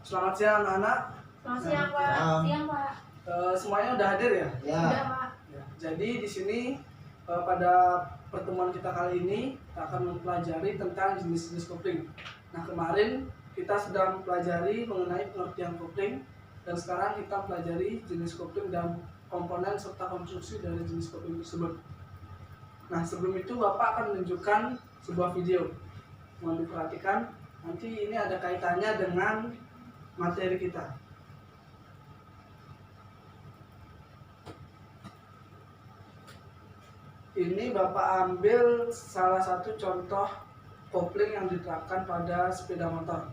Selamat siang anak-anak. Selamat siang Pak. Siang Pak. Semuanya udah hadir ya? Ya. Udah Pak. Ya. Jadi di sini pada pertemuan kita kali ini kita akan mempelajari tentang jenis-jenis kopling. Nah, kemarin kita sudah mempelajari mengenai pengertian kopling dan sekarang kita pelajari jenis kopling dan komponen serta konstruksi dari jenis kopling tersebut. Nah, sebelum itu Bapak akan menunjukkan sebuah video. Mohon diperhatikan, nanti ini ada kaitannya dengan materi kita. Ini Bapak ambil salah satu contoh kopling yang diterapkan pada sepeda motor.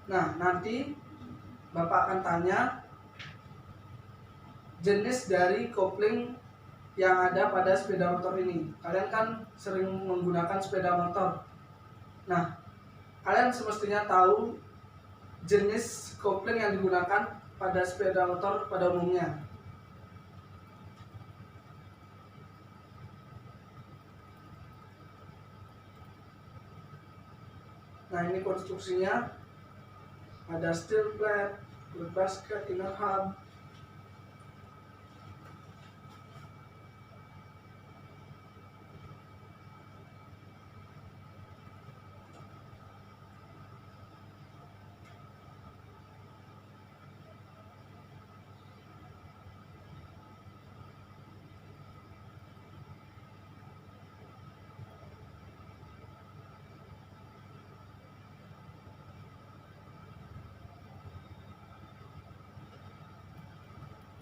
Nah, nanti Bapak akan tanya jenis dari kopling yang ada pada sepeda motor ini. Kalian kan sering menggunakan sepeda motor. Nah, kalian semestinya tahu jenis kopling yang digunakan pada sepeda motor pada umumnya. Nah, ini konstruksinya. Ada steel plate, wood basket, inner hub.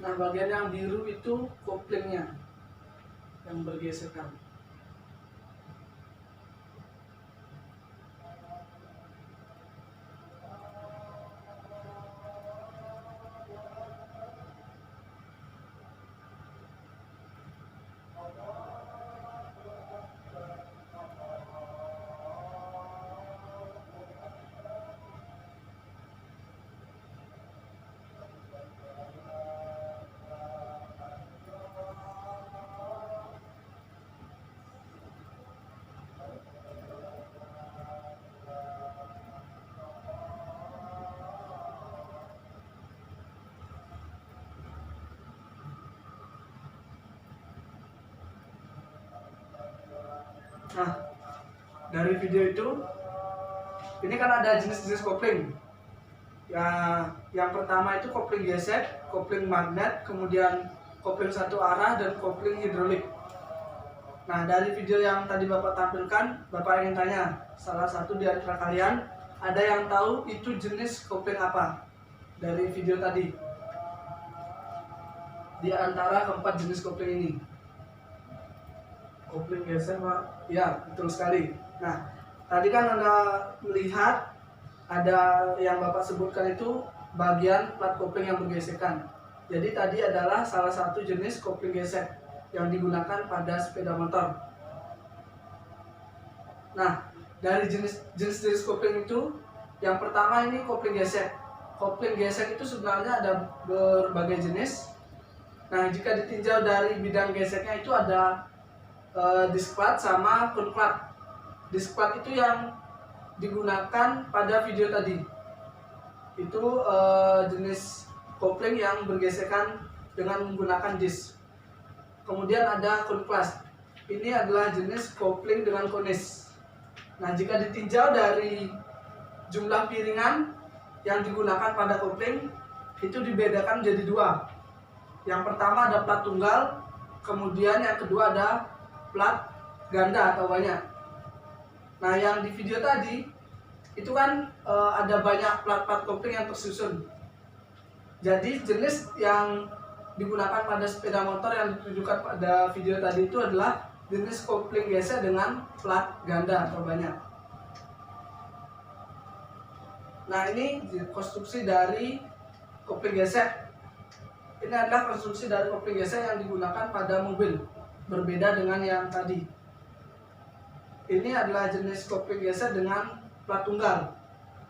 Nah, bagian yang biru itu koplingnya yang bergesekan. Nah, dari video itu, ini kan ada jenis-jenis kopling. Ya, yang pertama itu kopling gesek, kopling magnet, kemudian kopling satu arah, dan kopling hidrolik. Nah, dari video yang tadi Bapak tampilkan, Bapak ingin tanya, salah satu di antara kalian, ada yang tahu itu jenis kopling apa? Dari video tadi. Di antara keempat jenis kopling ini. Kopling gesek, Pak. Ya, betul sekali. Nah, tadi kan Anda melihat ada yang Bapak sebutkan itu bagian plat kopling yang bergesekan. Jadi tadi adalah salah satu jenis kopling gesek yang digunakan pada sepeda motor. Nah, dari jenis kopling itu, yang pertama ini kopling gesek. Kopling gesek itu sebenarnya ada berbagai jenis. Nah, jika ditinjau dari bidang geseknya itu ada disc plat sama front plat. Disc plat itu yang digunakan pada video tadi. Itu jenis kopling yang bergesekan dengan menggunakan disc. Kemudian ada front plat. Ini adalah jenis kopling dengan konis. Nah, jika ditinjau dari jumlah piringan yang digunakan pada kopling itu dibedakan jadi dua. Yang pertama ada plat tunggal, kemudian yang kedua ada plat ganda atau banyak. Nah, yang di video tadi itu kan ada banyak plat-plat kopling yang tersusun. Jadi jenis yang digunakan pada sepeda motor yang ditunjukkan pada video tadi itu adalah jenis kopling gesek dengan plat ganda atau banyak. Nah, ini konstruksi dari kopling gesek. Ini adalah konstruksi dari kopling gesek yang digunakan pada mobil. Berbeda dengan yang tadi. Ini adalah jenis kopling gesek dengan plat tunggal.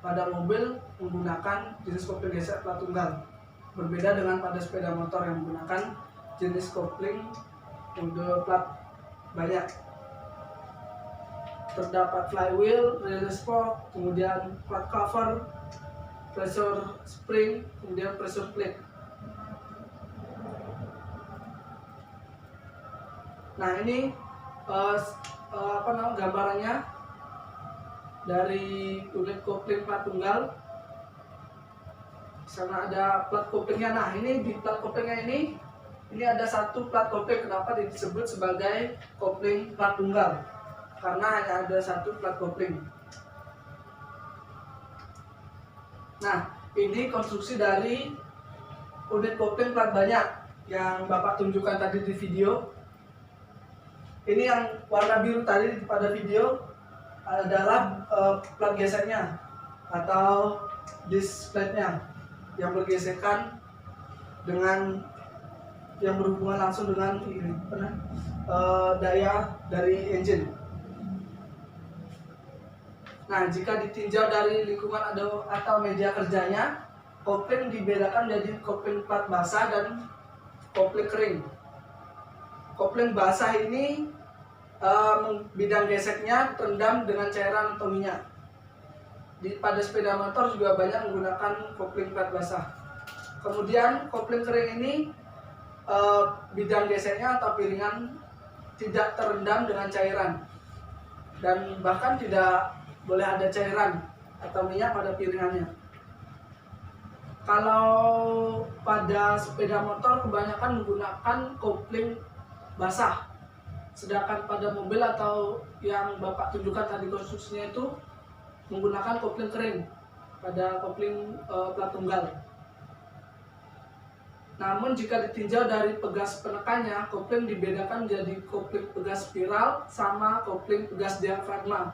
Pada mobil menggunakan jenis kopling gesek plat tunggal. berbeda dengan pada sepeda motor yang menggunakan jenis kopling mode plat banyak. Terdapat flywheel, release fork, kemudian plat cover, pressure spring, kemudian pressure plate. Nah ini gambarannya dari unit kopling plat tunggal. Sana ada plat koplingnya. Nah ini di plat koplingnya ini ada satu plat kopling. Kenapa disebut sebagai kopling plat tunggal? Karena hanya ada satu plat kopling. Nah ini konstruksi dari unit kopling plat banyak yang Bapak tunjukkan tadi di video. Ini yang warna biru tadi pada video adalah plat geseknya atau disc plate-nya yang bergesekan dengan yang berhubungan langsung dengan ini, daya dari engine. Nah, jika ditinjau dari lingkungan atau media kerjanya, kopling dibedakan menjadi kopling plat basah dan kopling kering. Kopling basah ini bidang geseknya terendam dengan cairan atau minyak. Pada sepeda motor juga banyak menggunakan kopling plat basah. Kemudian kopling kering ini bidang geseknya atau piringan tidak terendam dengan cairan dan bahkan tidak boleh ada cairan atau minyak pada piringannya. Kalau pada sepeda motor kebanyakan menggunakan kopling basah, sedangkan pada mobil atau yang Bapak tunjukkan tadi konstruksinya itu menggunakan kopling kering pada kopling plat tunggal. Namun jika ditinjau dari pegas penekannya, kopling dibedakan menjadi kopling pegas spiral sama kopling pegas diafragma.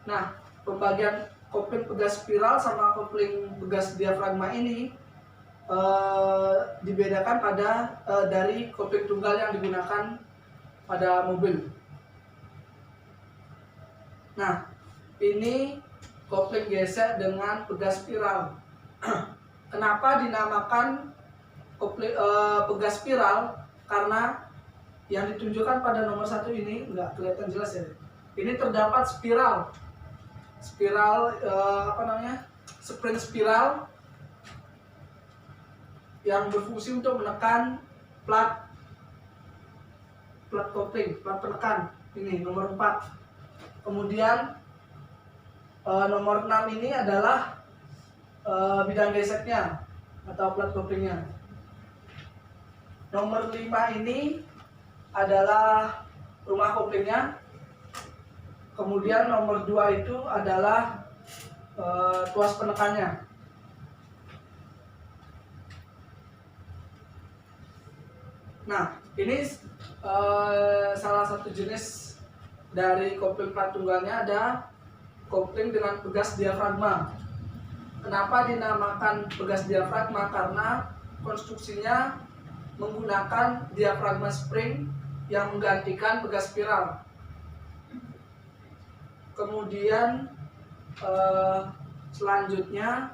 Nah, pembagian kopling pegas spiral sama kopling pegas diafragma ini dibedakan dari kopling tunggal yang digunakan pada mobil. Nah, ini kopling gesek dengan pegas spiral. Kenapa dinamakan pegas spiral? Karena yang ditunjukkan pada nomor 1 ini nggak kelihatan jelas ya. Ini terdapat spring spiral yang berfungsi untuk menekan plat kopling, plat penekan. Ini nomor 4. Kemudian nomor 6 ini adalah bidang geseknya atau plat koplingnya. Nomor 5 ini adalah rumah koplingnya. Kemudian nomor 2 itu adalah tuas penekannya. Nah, ini salah satu jenis dari kopling plat tunggalnya ada kopling dengan pegas diafragma. Kenapa dinamakan pegas diafragma? Karena konstruksinya menggunakan diafragma spring yang menggantikan pegas spiral. Kemudian selanjutnya,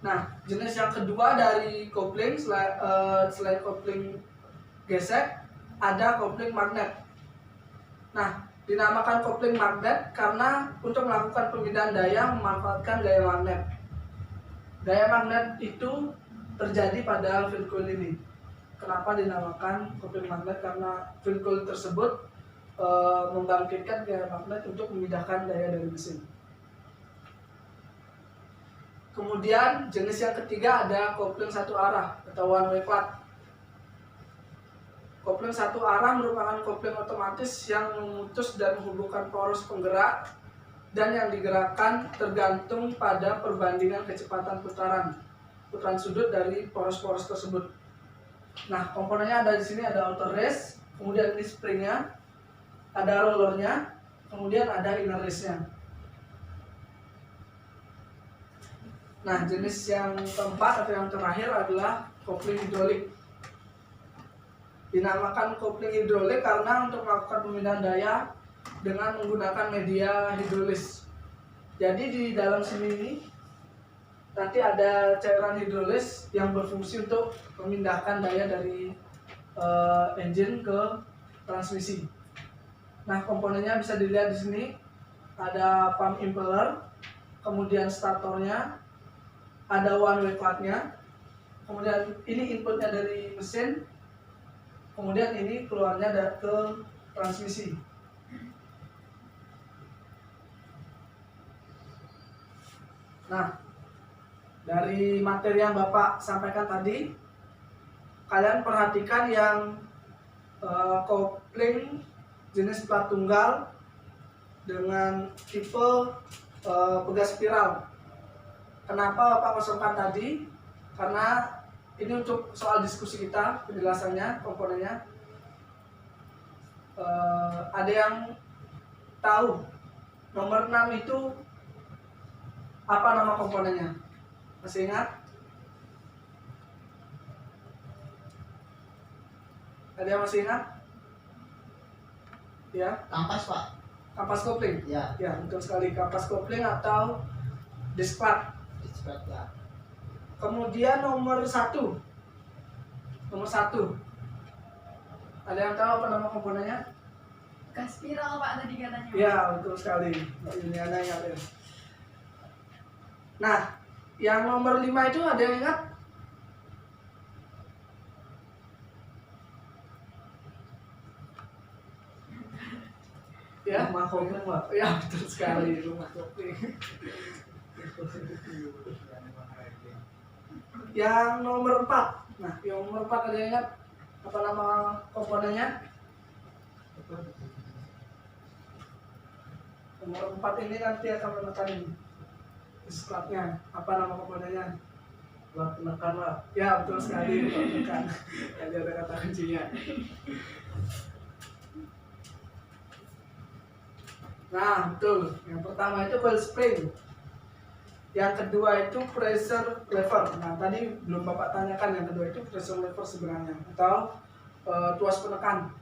nah jenis yang kedua dari kopling selain kopling gesek ada kopling magnet. Nah, dinamakan kopling magnet karena untuk melakukan pemindahan daya memanfaatkan gaya magnet. Gaya magnet itu terjadi pada field coil ini. Kenapa dinamakan kopling magnet? Karena field coil tersebut membangkitkan gaya magnet untuk memindahkan daya dari mesin. Kemudian jenis yang ketiga ada kopling satu arah atau one way plat. Kopling satu arah merupakan kopling otomatis yang memutus dan menghubungkan poros penggerak dan yang digerakkan tergantung pada perbandingan kecepatan putaran sudut dari poros-poros tersebut. Nah, komponennya ada di sini, ada outer race, kemudian ini springnya, ada rollernya, kemudian ada inner race-nya. Nah, jenis yang keempat atau yang terakhir adalah kopling hidrolik. Dinamakan kopling hidrolik karena untuk melakukan pemindahan daya dengan menggunakan media hidrolis. Jadi di dalam sini ini nanti ada cairan hidrolis yang berfungsi untuk memindahkan daya dari engine ke transmisi. Nah, komponennya bisa dilihat di sini. Ada pump impeller, kemudian statornya, ada one way cloudnya, kemudian ini inputnya dari mesin, kemudian ini keluarnya ke transmisi. Nah, dari materi yang Bapak sampaikan tadi, kalian perhatikan yang kopling jenis plat tunggal dengan tipe pegas spiral. Kenapa Bapak kosongkan tadi? Karena ini untuk soal diskusi kita, penjelasannya, komponennya. Ada yang tahu nomor 6 itu apa nama komponennya? Masih ingat? Ada yang masih ingat? Ya. Kampas, Pak. Kampas kopling. Ya. Ya, betul sekali, kampas kopling atau disc plat. Ya. Kemudian nomor 1. Nomor 1. Ada yang tahu apa nama komponennya? Gas spiral Pak tadi katanya. Ya, betul sekali. Mbak Yuliana ingat ya. Nah, yang nomor 5 itu ada yang ingat? Ya, Rumah kopling, Pak. Ya, betul sekali, rumah kopling. Yang nomor 4. Nah, yang nomor 4 ada yang ingat apa nama komponennya? Nomor 4 ini nanti akan menekan disklatnya. Apa nama komponennya? Buat penekan, Pak. Ya, betul sekali, menekan. Tadi ada kata kuncinya. Nah, betul. Yang pertama itu coil spring. Yang kedua itu pressure lever. Nah, tadi belum Bapak tanyakan yang kedua itu pressure lever sebenarnya atau tuas penekan.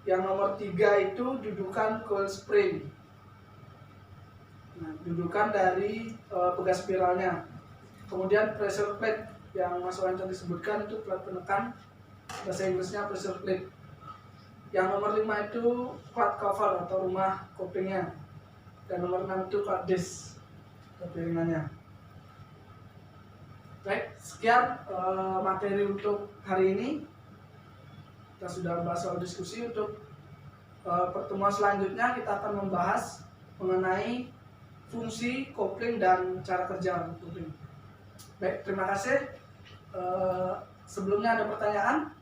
Yang nomor 3 itu dudukan coil spring. Nah, dudukan dari pegas spiralnya. Kemudian pressure plate yang Mas Wan tadi sebutkan itu plat penekan, bahasa Inggrisnya pressure plate. Yang nomor 5 itu cloud cover atau rumah koplingnya. Dan nomor 6 itu cloud disc piringannya. Baik, sekian materi untuk hari ini. Kita sudah bahas soal diskusi. Untuk pertemuan selanjutnya kita akan membahas mengenai fungsi kopling dan cara kerja kopling. Baik, terima kasih. Sebelumnya ada pertanyaan?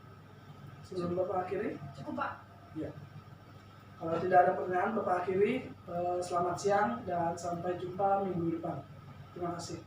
Sebelum Bapak akhiri? Cukup Pak. Ya. Kalau tidak ada pertanyaan, Bapak akhiri. Selamat siang dan sampai jumpa minggu depan. Terima kasih.